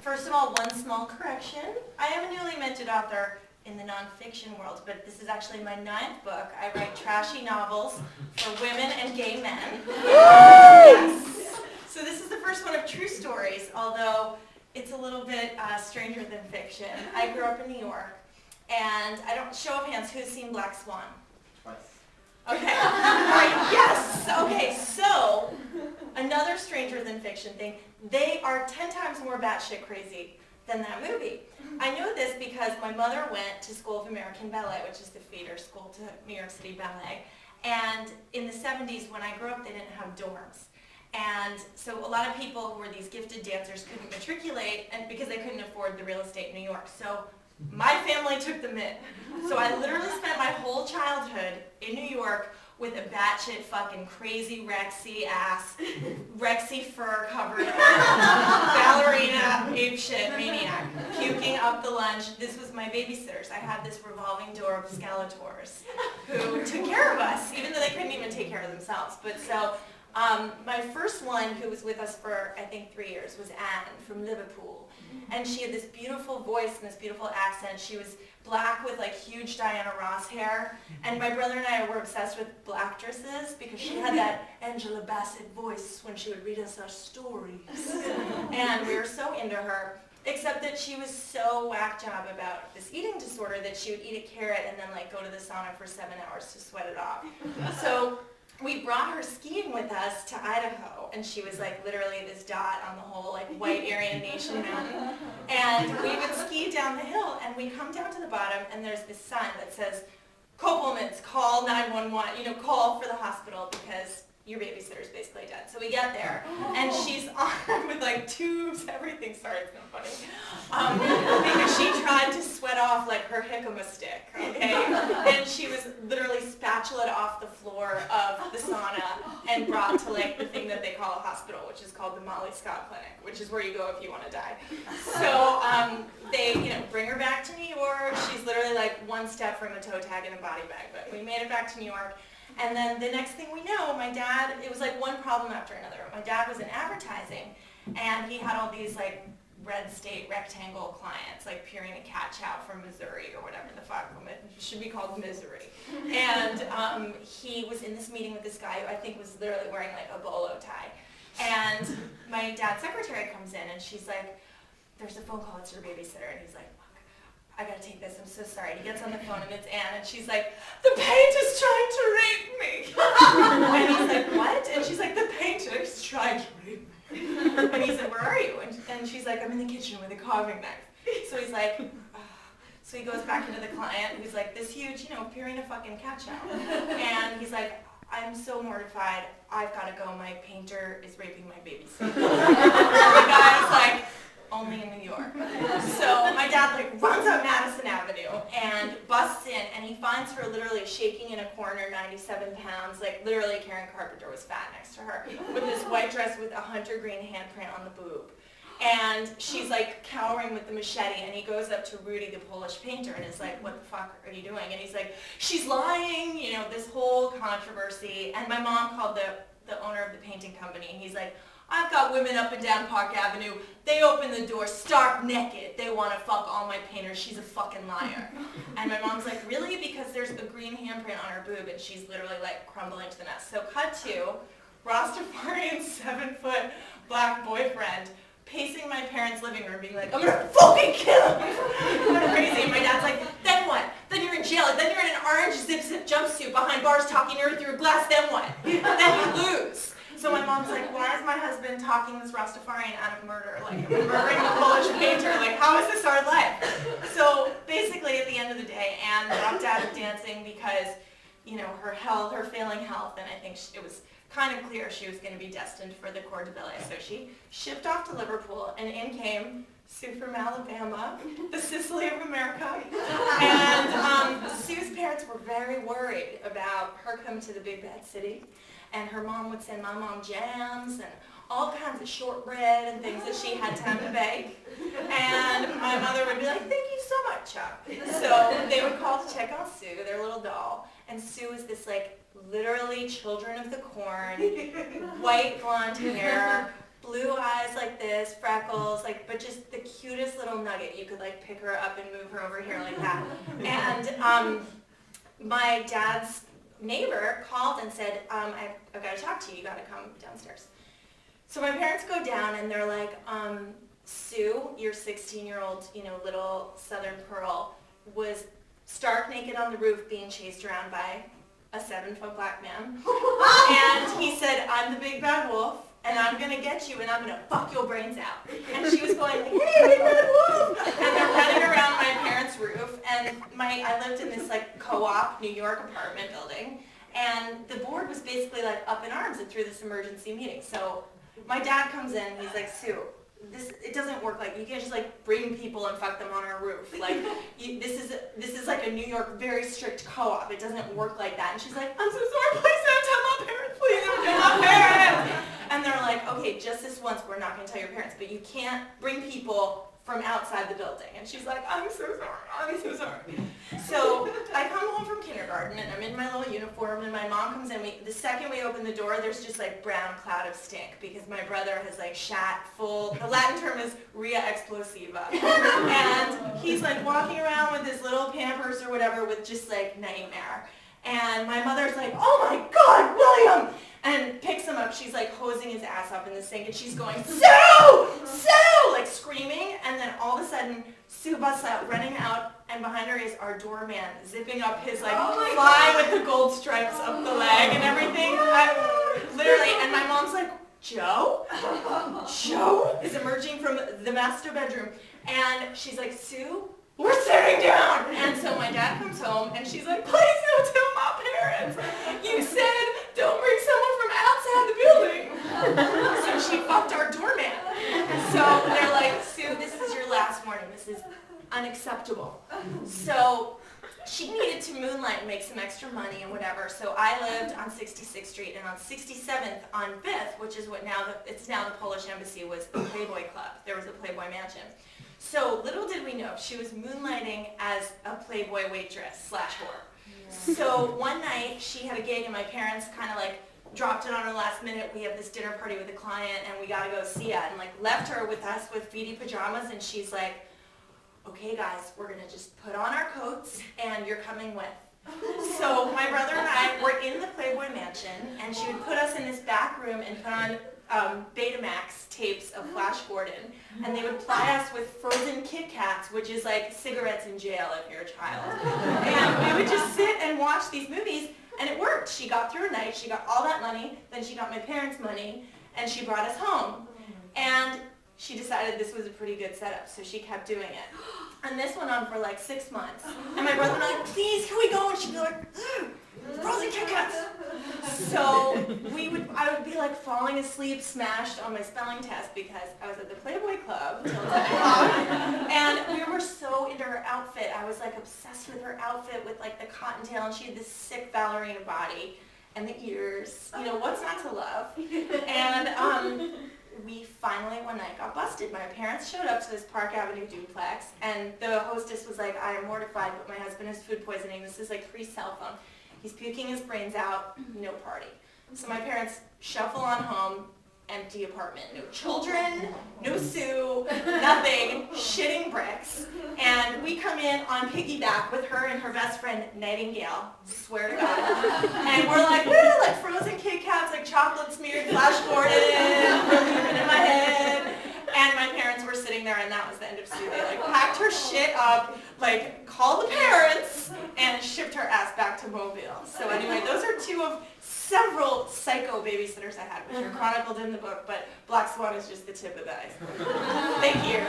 First of all, one small correction. I am a newly minted author in the nonfiction world, but this is actually my 9th book. I write trashy novels for women and gay men. Yes. So this is the first one of true stories, although it's a little bit stranger than fiction. I grew up in New York, and I don't show of hands, who's seen Black Swan? Twice. Okay. All right. Yes. Okay. So another stranger than fiction thing. They are 10 times more batshit crazy than that movie. I know this because my mother went to School of American Ballet, which is the feeder school to New York City Ballet. And in the 70s, when I grew up, they didn't have dorms. And so a lot of people who were these gifted dancers couldn't matriculate and because they couldn't afford the real estate in New York. So my family took them in. So I literally spent my whole childhood in New York with a batshit fucking crazy Rexy ass, Rexy fur covered ballerina apeshit maniac, puking up the lunch. This was my babysitters. I had this revolving door of Scalators who took care of us, even though they couldn't even take care of themselves. But so my first one, who was with us for I think 3 years, was Anne from Liverpool. And she had this beautiful voice and this beautiful accent. She was black with like huge Diana Ross hair. And my brother and I were obsessed with black dresses because she had that Angela Bassett voice when she would read us our stories. And we were so into her, except that she was so whack job about this eating disorder that she would eat a carrot and then like go to the sauna for 7 hours to sweat it off. So we brought her skiing with us to Idaho, and she was like literally this dot on the whole like white Aryan Nation mountain. And we would ski down the hill, and we come down to the bottom, and there's this sign that says, "Compliments, call 911, call for the hospital because your babysitter's basically dead." So we get there, and she's on with like tubes, everything. Sorry, it's not funny. Because she tried to sweat off like her jicama stick, okay? And she was literally spatulaed off the floor of the sauna and brought to like the thing that they call a hospital, which is called the Molly Scott Clinic, which is where you go if you want to die. So they, bring her back to New York. She's literally like one step from a toe tag in a body bag, but we made it back to New York. And then the next thing we know, my dad, it was like one problem after another. My dad was in advertising, and he had all these like red state rectangle clients, like Purina Cat Chow from Missouri or whatever the fuck. It should be called Misery. And he was in this meeting with this guy who I think was literally wearing like a bolo tie. And my dad's secretary comes in, and she's like, "There's a phone call, it's your babysitter." And he's like, "I gotta take this, I'm so sorry." And he gets on the phone, and it's Anne, and she's like, "The painter's trying to rape me." And he's like, "What?" And she's like, "The painter's trying to rape me." And he said, "Where are you?" And she's like, "I'm in the kitchen with a carving knife." So he's like, "Ugh." So he goes back into the client, who's like this huge, Purina fucking cat chow. And he's like, "I'm so mortified, I've gotta go, my painter is raping my babysitter." And the guy's like, "Only in New York." So my dad like runs up Madison Avenue and busts in, and he finds her literally shaking in a corner, 97 pounds, like literally Karen Carpenter was fat next to her, with this white dress with a hunter green handprint on the boob. And she's like cowering with the machete, and he goes up to Rudy, the Polish painter, and is like, "What the fuck are you doing?" And he's like, "She's lying," this whole controversy. And my mom called the owner of the painting company, and he's like, "I've got women up and down Park Avenue. They open the door stark naked. They want to fuck all my painters. She's a fucking liar." And my mom's like, "Really?" Because there's a green handprint on her boob, and she's literally like crumbling to the mess. So cut to Rastafarian 7-foot black boyfriend pacing my parents' living room being like, "I'm gonna fucking kill him." I'm crazy. And my dad's like, "Then what? Then you're in jail. Then you're in an orange zip-zip jumpsuit behind bars talking nerd through a glass. Then what? Then you lose." So my mom's like, "Why is my husband talking this Rastafarian out of murder? Like, I'm murdering a Polish painter. Like, how is this our life?" So basically, at the end of the day, Anne dropped out of dancing because, her health, her failing health, and I think it was kind of clear she was going to be destined for the Corps de Ballet. So she shipped off to Liverpool, and in came Sue from Alabama, the Sicily of America. And Sue's parents were very worried about her coming to the big bad city. And her mom would send my mom jams and all kinds of shortbread and things that she had time to bake. And my mother would be like, "Thank you so much, Chuck." So they would call to check on Sue, their little doll. And Sue was this like literally Children of the Corn, white blonde hair, blue eyes like this, freckles, like, but just the cutest little nugget. You could like pick her up and move her over here like that. And my dad's neighbor called and said, I've got to talk to you. You got to come downstairs. So my parents go down and they're like, Sue, your 16-year-old, little Southern Pearl, was stark naked on the roof being chased around by a 7-foot black man. And he said, I'm the big bad wolf, and I'm going to get you, and I'm going to fuck your brains out. And she was going, hey, big bad wolf! And they're running around my parents' roof, and I lived in this like co-op New York apartment building, and the board was basically like up in arms and through this emergency meeting. So my dad comes in, and he's like, Sue, it doesn't work. Like, you can't just like bring people and fuck them on our roof. Like, this is like a New York very strict co-op. It doesn't work like that. And she's like, I'm so sorry. Please don't tell my parents. Please don't tell my parents. And they're like, okay, just this once, we're not going to tell your parents, but you can't bring people from outside the building. And she's like, I'm so sorry. I'm so sorry. So I come home from kindergarten, and I'm in my little uniform, and my mom comes in. The second we open the door, there's just like brown cloud of stink because my brother has like shat full. The Latin term is ria explosiva. And he's like walking around with his little Pampers or whatever with just like nightmare. And my mother's like, oh my God, William! And picks him up. She's like hosing his ass up in the sink, and she's going, Sue! Sue! Like screaming. And then all of a sudden, Sue busts out, running out, and behind her is our doorman zipping up his like fly with the gold stripes up the leg and everything. Literally, and my mom's like, Joe? Joe is emerging from the master bedroom. And she's like, Sue, we're sitting down. And so my dad comes home, and she's like, please don't tell my parents. You said don't bring someone from outside the building. So she fucked our doorman. So they're like, Sue, this is your last warning. This is unacceptable. So she needed to moonlight and make some extra money and whatever. So I lived on 66th Street, and on 67th on 5th, which is what it's now the Polish Embassy, was the Playboy Club. There was a Playboy mansion. So little did we know, she was moonlighting as a Playboy waitress / whore. Yeah. So one night she had a gig, and my parents kind of like dropped it on her last minute. We have this dinner party with a client, and we gotta go see it, and like left her with us with feety pajamas, and she's like, okay guys, we're gonna just put on our coats and you're coming with. So my brother and I were in the Playboy mansion, and she would put us in this back room and put on Betamax tapes of Flash Gordon, and they would ply us with frozen Kit Kats, which is like cigarettes in jail if you're a child. And we would just sit and watch these movies, and it worked. She got through a night, she got all that money, then she got my parents' money, and she brought us home. And she decided this was a pretty good setup, so she kept doing it. And this went on for like 6 months. And my brother and I were like, please, can we go? And she'd be like, frozen Kit Kats. So I would be like falling asleep, smashed on my spelling test because I was at the Playboy Club till 10 o'clock. And we were so into her outfit. I was like obsessed with her outfit with like the cottontail, and she had this sick ballerina body and the ears. You know, what's not to love? And we finally one night got busted. My parents showed up to this Park Avenue duplex, and the hostess was like, I am mortified, but my husband has food poisoning. This is like pre-cell phone. He's puking his brains out, no party. So my parents shuffle on home, empty apartment. No children, no Sue, nothing, shitting bricks. And we come in on piggyback with her and her best friend, Nightingale, swear to God. And we're like, woo, like frozen Kit Kats, like chocolate smeared Flash Gordon, in my head. And my parents were sitting there, and that was the end of Sue. They like packed her shit up, like called the parents, and shipped her ass back to Mobile. So anyway, those are two of several psycho babysitters I had, which are chronicled in the book, but Black Swan is just the tip of the iceberg. Thank you.